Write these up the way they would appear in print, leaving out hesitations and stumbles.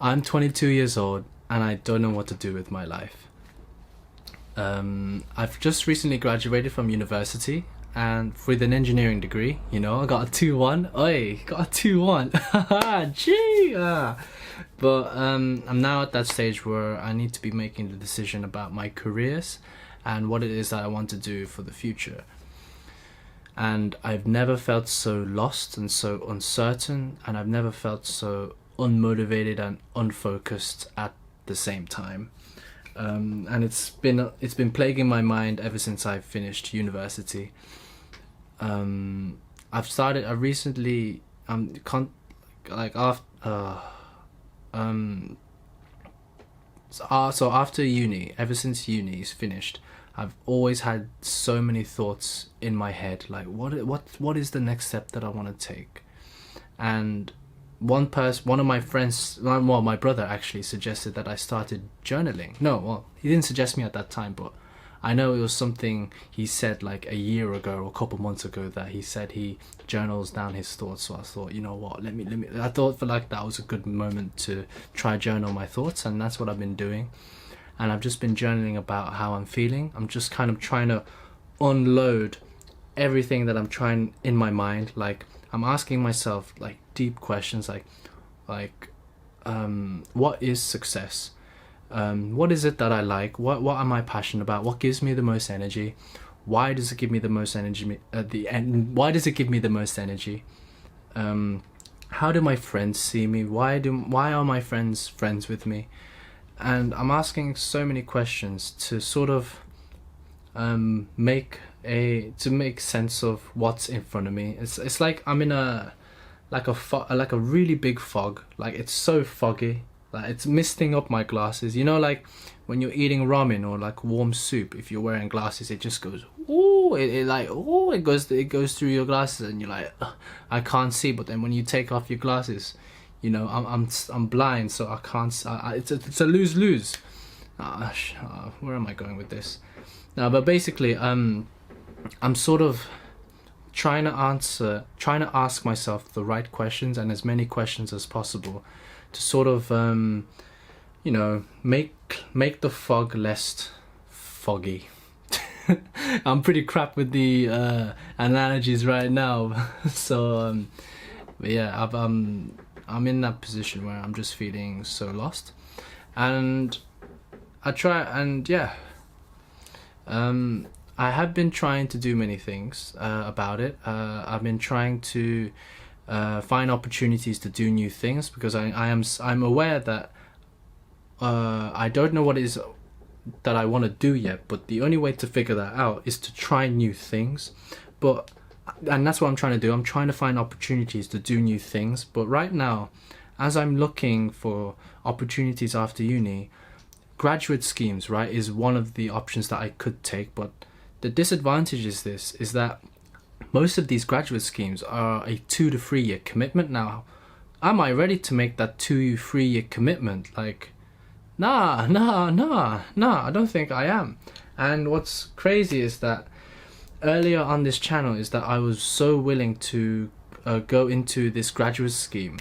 I'm 22 years old and I don't know what to do with my life. I've just recently graduated from university and with an engineering degree, you know, I got a 2-1. Oi, got a 2-1. Gee! But I'm now at that stage where I need to be making the decision about my careers and what it is that I want to do for the future. And I've never felt so lost and so uncertain, and I've never felt so unmotivated and unfocused at the same time. And it's been plaguing my mind ever since I finished university. So after uni, ever since uni is finished, I've always had so many thoughts in my head, like what is the next step that I want to take? And one of my friends, well, my brother actually suggested that I started journaling. No, well, he didn't suggest me at that time, but I know it was something he said like a year ago or a couple months ago, that he said he journals down his thoughts. So I thought, you know what, let me. I thought for like that was a good moment to try journal my thoughts, and that's what I've been doing. And I've just been journaling about how I'm feeling. I'm just kind of trying to unload everything that I'm trying in my mind. Like I'm asking myself like deep questions, like what is success? What is it that I like? What am I passionate about? What gives me the most energy? Why does it give me the most energy at the end? Why does it give me the most energy? How do my friends see me? Why are my friends with me? And I'm asking so many questions to sort of make sense of what's in front of me. It's like I'm in a really big fog. Like it's so foggy, like it's misting up my glasses. You know, like when you're eating ramen or like warm soup, if you're wearing glasses, it just goes it goes through your glasses, and you're like, I can't see. But then when you take off your glasses, you know, I'm blind, so I can't. It's a lose-lose. Where am I going with this? No, but basically, I'm sort of trying to ask myself the right questions, and as many questions as possible, to sort of you know, make the fog less foggy. I'm pretty crap with the analogies right now, so but yeah, I'm in that position where I'm just feeling so lost, and I have been trying to do many things about it. I've been trying to find opportunities to do new things, because I'm aware that I don't know what it is that I want to do yet, but the only way to figure that out is to try new things. And that's what I'm trying to do. I'm trying to find opportunities to do new things. But right now, as I'm looking for opportunities after uni, graduate schemes, right, is one of the options that I could take. But the disadvantage is that most of these graduate schemes are a 2 to 3 year commitment. Now, am I ready to make that 2-3 year commitment? Like, nah, I don't think I am. And what's crazy is that earlier on this channel is that I was so willing to go into this graduate scheme,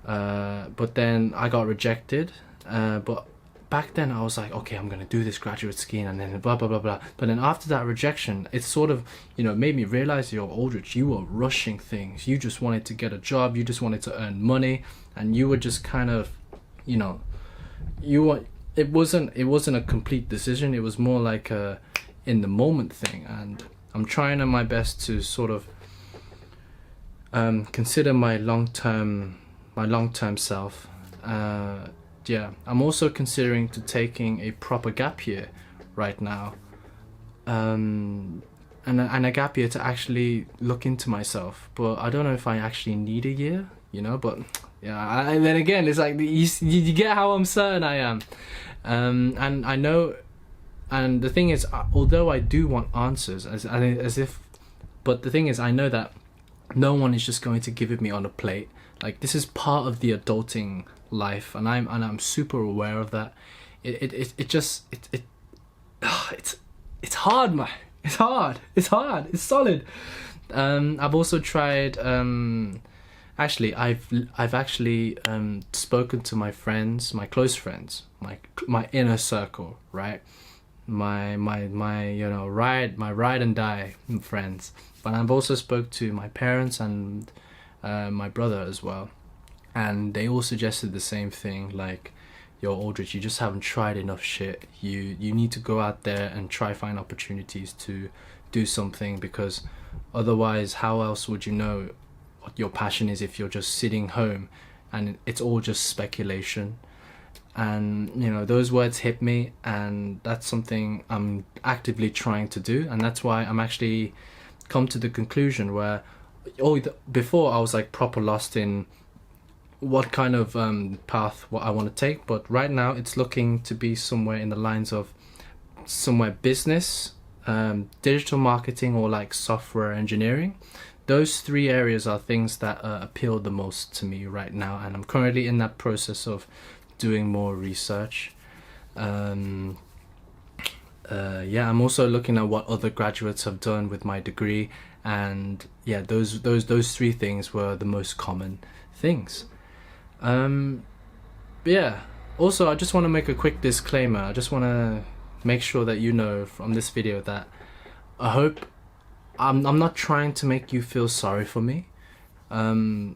but then I got rejected. But back then I was like, okay, I'm gonna do this graduate scheme, and then blah blah blah blah. But then after that rejection, it sort of, you know, made me realize, yo, Aldrich, you were rushing things. You just wanted to get a job, you just wanted to earn money, and you were just kind of, you know, it wasn't a complete decision. It was more like a in the moment thing. And I'm trying my best to sort of consider my long-term self. I'm also considering to taking a proper gap year right now, and a gap year to actually look into myself. But I don't know if I actually need a year, you know. But yeah, and then again, it's like you get how uncertain I am, and I know. And the thing is, although I do want answers, but the thing is, I know that no one is just going to give it me on a plate. Like, this is part of the adulting life, and I'm super aware of that. It's hard, man. It's hard. It's solid. I've also tried actually, I've actually spoken to my friends, my close friends, my inner circle, right? My you know, ride and die friends. But I've also spoke to my parents and my brother as well, and they all suggested the same thing, like, yo, Aldrich, you just haven't tried enough shit. You need to go out there and try find opportunities to do something, because otherwise how else would you know what your passion is if you're just sitting home and it's all just speculation. And you know, those words hit me, and that's something I'm actively trying to do. And that's why I'm actually come to the conclusion where before I was like proper lost in what kind of path what I want to take, but right now it's looking to be somewhere in the lines of somewhere business, digital marketing, or like software engineering. Those three areas are things that appeal the most to me right now, and I'm currently in that process of doing more research. Yeah, I'm also looking at what other graduates have done with my degree, and yeah, those three things were the most common things. Yeah, also I just want to make a quick disclaimer. I just want to make sure that you know from this video that I hope I'm not trying to make you feel sorry for me. On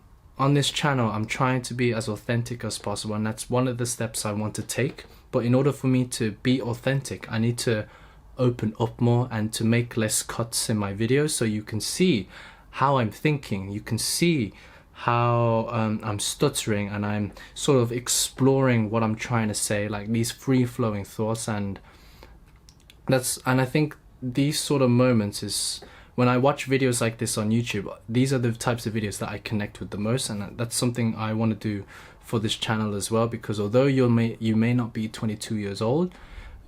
this channel I'm trying to be as authentic as possible, and that's one of the steps I want to take. But in order for me to be authentic, I need to open up more and to make less cuts in my videos, so you can see how I'm thinking, you can see how I'm stuttering, and I'm sort of exploring what I'm trying to say, like these free-flowing thoughts. And I think these sort of moments is when I watch videos like this on YouTube, these are the types of videos that I connect with the most, and that's something I want to do for this channel as well. Because although you may not be 22 years old,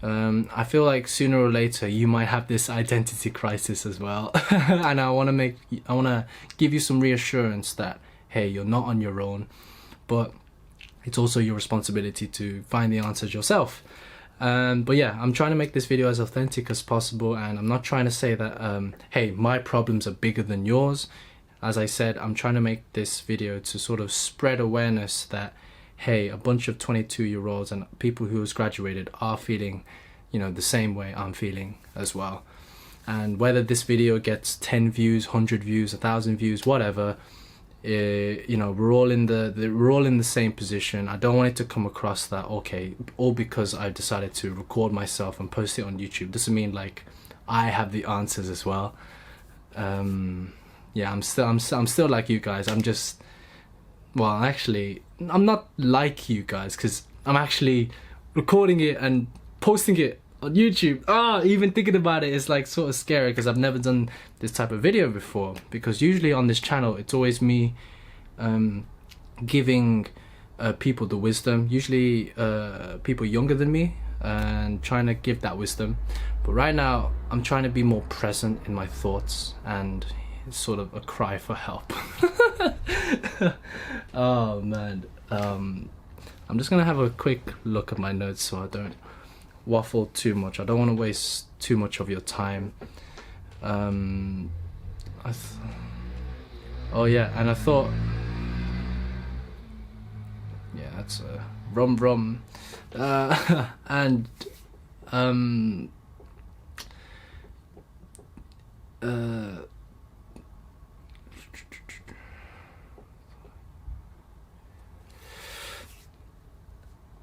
I feel like sooner or later you might have this identity crisis as well. And I want to give you some reassurance that, hey, you're not on your own, but it's also your responsibility to find the answers yourself. But yeah, I'm trying to make this video as authentic as possible, and I'm not trying to say that hey, my problems are bigger than yours. As I said, I'm trying to make this video to sort of spread awareness that, hey, a bunch of 22-year-olds and people who has graduated are feeling, you know, the same way I'm feeling as well. And whether this video gets 10 views, 100 views, 1,000 views, whatever, you know, we're all in the same position. I don't want it to come across that, okay, all because I've decided to record myself and post it on YouTube doesn't mean like I have the answers as well. Yeah, I'm still like you guys. I'm just, well, actually I'm not like you guys, because I'm actually recording it and posting it on YouTube. Even thinking about it is like sort of scary, because I've never done this type of video before. Because usually on this channel it's always me giving people the wisdom, usually people younger than me, and trying to give that wisdom. But right now I'm trying to be more present in my thoughts, and it's sort of a cry for help. Oh man, I'm just gonna have a quick look at my notes so I don't waffle too much. I don't want to waste too much of your time. Oh yeah, and I thought, yeah, that's a rum rum. And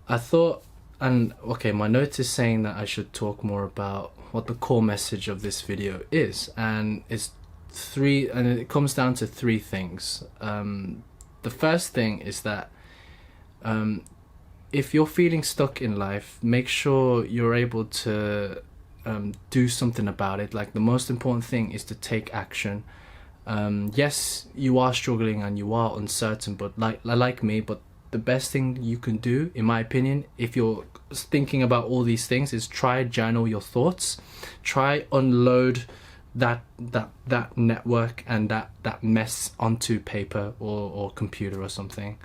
I thought, and okay, my note is saying that I should talk more about what the core message of this video is, and it comes down to three things. The first thing is that if you're feeling stuck in life, make sure you're able to do something about it. Like, the most important thing is to take action. Yes, you are struggling and you are uncertain, but like me, but the best thing you can do, in my opinion, if you're thinking about all these things, is try journal your thoughts. Try unload that network and that mess onto paper or computer or something.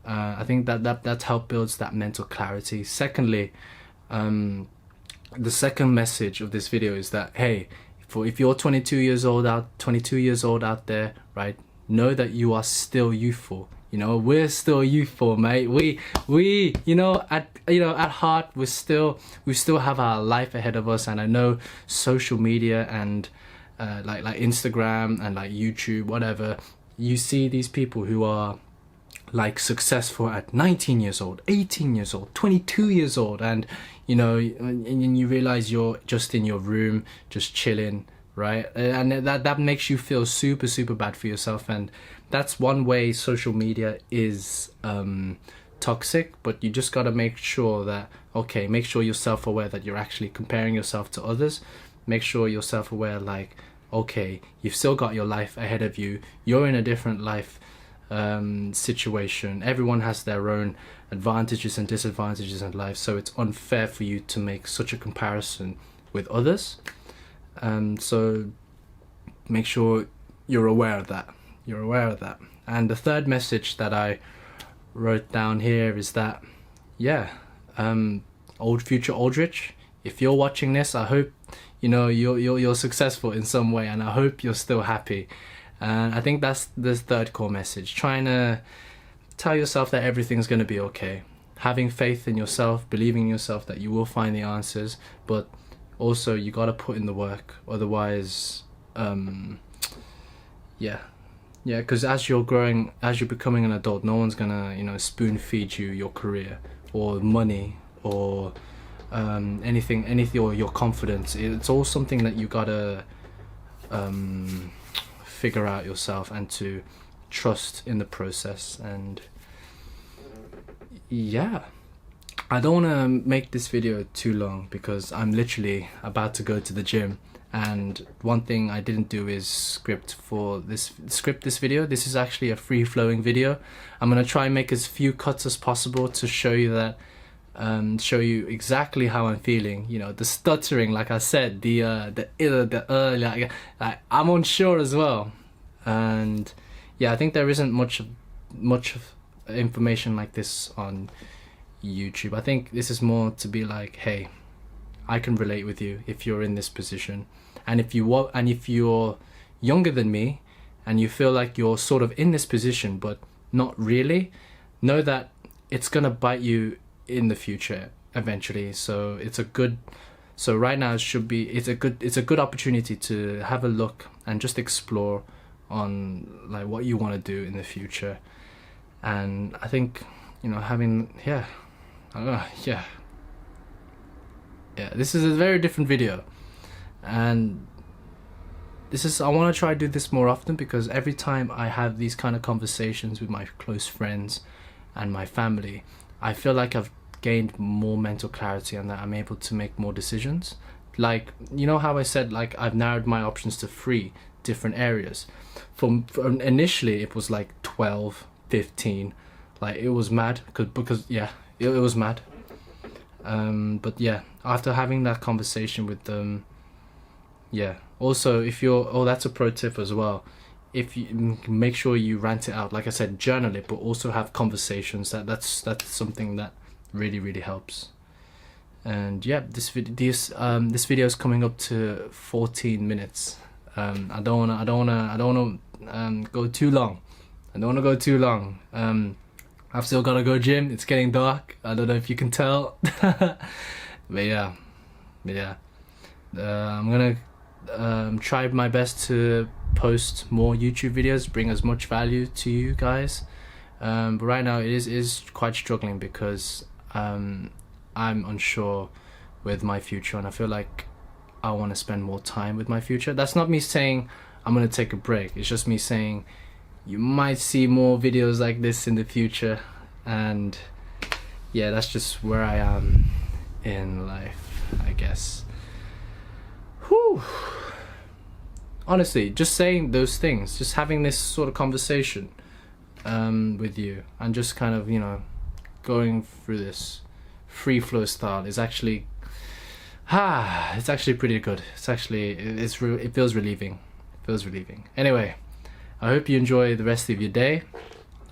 I think that help builds that mental clarity. Secondly, the second message of this video is that, hey, if you're 22 years old out there, right, know that you are still youthful. You know, we're still youthful, mate. We at heart, we still have our life ahead of us. And I know social media and like Instagram and like YouTube, whatever, you see these people who are like successful at 19 years old, 18 years old, 22 years old, and you know, and you realize you're just in your room, just chilling, right? And that makes you feel super bad for yourself. And that's one way social media is toxic. But you just got to make sure that, okay, make sure you're self-aware that you're actually comparing yourself to others. Make sure you're self-aware, like, okay, you've still got your life ahead of you, you're in a different life situation. Everyone has their own advantages and disadvantages in life, so it's unfair for you to make such a comparison with others. So make sure you're aware of that. And the third message that I wrote down here is that, old future Aldrich, if you're watching this, I hope you know you're successful in some way, and I hope you're still happy. And I think that's the third core message. Trying to tell yourself that everything's going to be okay. Having faith in yourself, believing in yourself that you will find the answers, but also you got to put in the work. Otherwise, because as you're growing, as you're becoming an adult, no one's going to, you know, spoon feed you your career or money or anything, or your confidence. It's all something that you got to figure out yourself and to trust in the process. And I don't want to make this video too long because I'm literally about to go to the gym, and one thing I didn't do is script this video. This is actually a free-flowing video. I'm going to try and make as few cuts as possible to show you that show you exactly how I'm feeling. You know, the stuttering, like I said, like I'm unsure as well. And yeah, I think there isn't much of information like this on YouTube. I think this is more to be like, hey, I can relate with you if you're in this position, and if you're younger than me and you feel like you're sort of in this position but not really, know that it's gonna bite you in the future eventually. So right now it's a good opportunity to have a look and just explore on like what you want to do in the future. And I think, you know, this is a very different video, and I want to try to do this more often, because every time I have these kind of conversations with my close friends and my family, I feel like I've gained more mental clarity and that I'm able to make more decisions. Like, you know how I said, like, I've narrowed my options to 3 different areas. From initially it was like 12, 15, like it was mad because it was mad. But yeah, after having that conversation with them, also if you're, that's a pro tip as well, if you make sure you rant it out, like I said, journal it, but also have conversations. That's something that really helps. And yeah, this video is coming up to 14 minutes. I don't wanna go too long. I've still gotta go gym. It's getting dark. I don't know if you can tell. but yeah. I'm gonna try my best to post more YouTube videos, bring as much value to you guys. But right now it is quite struggling because I'm unsure with my future, and I feel like I want to spend more time with my future. That's not me saying I'm gonna take a break. It's just me saying you might see more videos like this in the future. And yeah, that's just where I am in life, I guess. Whew. Honestly, just saying those things, just having this sort of conversation with you, and just kind of, you know, going through this free flow style is actually it's actually pretty good. It feels relieving. Anyway, I hope you enjoy the rest of your day.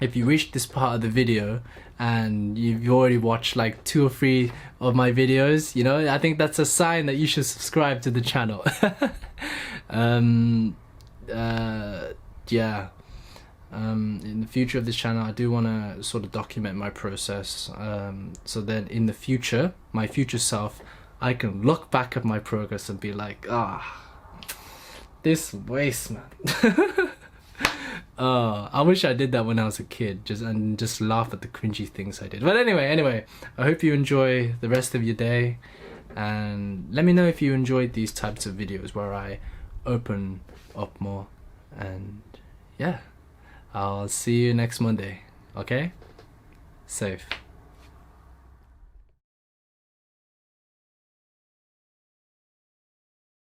If you reached this part of the video and you've already watched like 2 or 3 of my videos, you know, I think that's a sign that you should subscribe to the channel. Yeah, In the future of this channel, I do want to sort of document my process, so that in the future, my future self, I can look back at my progress and be like, this waste, man. I wish I did that when I was a kid, just laugh at the cringy things I did. But anyway, I hope you enjoy the rest of your day, and let me know if you enjoyed these types of videos where I open up more. And yeah, I'll see you next Monday. Okay? Safe.